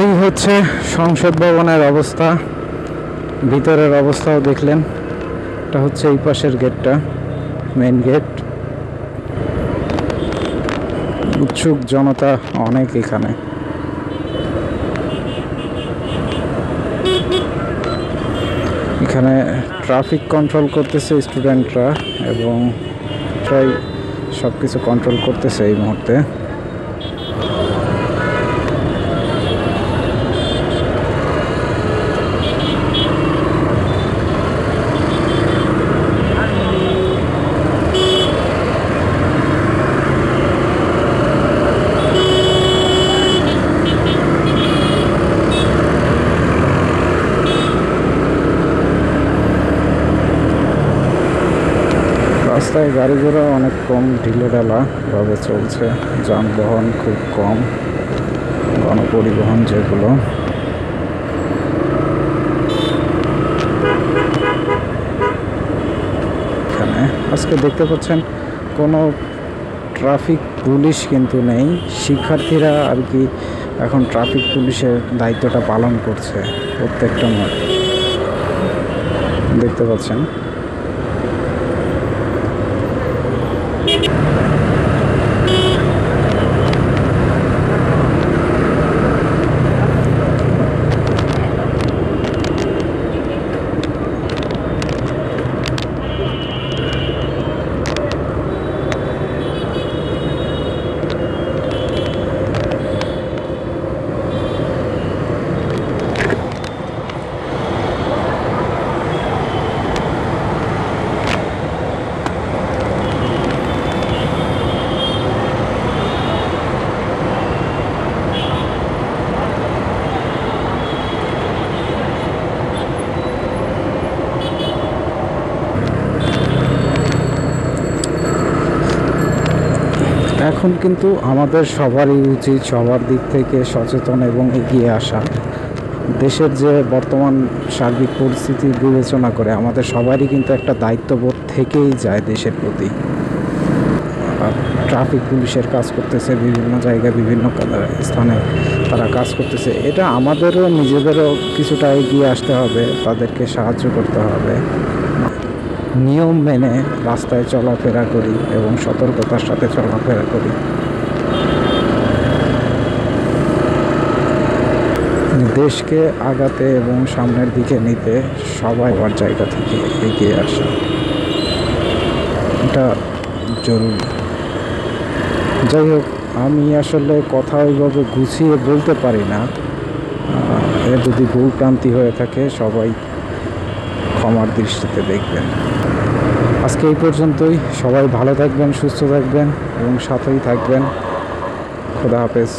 এই হচ্ছে সংসদ ভবনের অবস্থা। ভিতরের অবস্থাও দেখলেন। এটা হচ্ছে এই পাশের গেটটা, মেইন গেট। উৎসুক জনতা অনেক এখানে। এখানে ট্রাফিক কন্ট্রোল করতেছে স্টুডেন্টরা এবং প্রায় সব কিছু কন্ট্রোল করতেছে এই মুহূর্তে। রাস্তায় গাড়ি ঘোড়া অনেক কম, ঢিলেঢালা ভাবে চলছে, যানবাহন খুব কম, গণপরিবহন যেগুলো। এখানে আজকে দেখতে পাচ্ছেন কোনো ট্রাফিক পুলিশ কিন্তু নেই। শিক্ষার্থীরা আর কি এখন ট্রাফিক পুলিশের দায়িত্বটা পালন করছে প্রত্যেকটা মাঠ, দেখতে পাচ্ছেন। এখন কিন্তু আমাদের সবারই উচিত সবার দিক থেকে সচেতন এবং এগিয়ে আসা। দেশের যে বর্তমান সার্বিক পরিস্থিতি বিবেচনা করে আমাদের সবারই কিন্তু একটা দায়িত্ববোধ থেকেই যায় দেশের প্রতি। ট্রাফিক পুলিশের কাজ করতেছে বিভিন্ন জায়গায়, বিভিন্ন স্থানে তারা কাজ করতেছে। এটা আমাদেরও নিজেদেরও কিছুটা এগিয়ে আসতে হবে, তাদেরকে সাহায্য করতে হবে। নিয়ম মেনে রাস্তায় চলাফেরা করি এবং সতর্কতার সাথে চলাফেরা করি। দেশকে আগাতে এবং সামনের দিকে নিতে সবাই ওর জায়গা থেকে এগিয়ে আসে, এটা জরুরি। যাই হোক, আমি আসলে কথা ওইভাবে গুছিয়ে বলতে পারি না। এর যদি ভুলভ্রান্তি হয়ে থাকে সবাই ক্ষমার দৃষ্টিতে দেখবেন। আজকে এই পর্যন্তই। সবাই ভালো থাকবেন, সুস্থ থাকবেন এবং সাথেই থাকবেন। খোদা হাফেজ।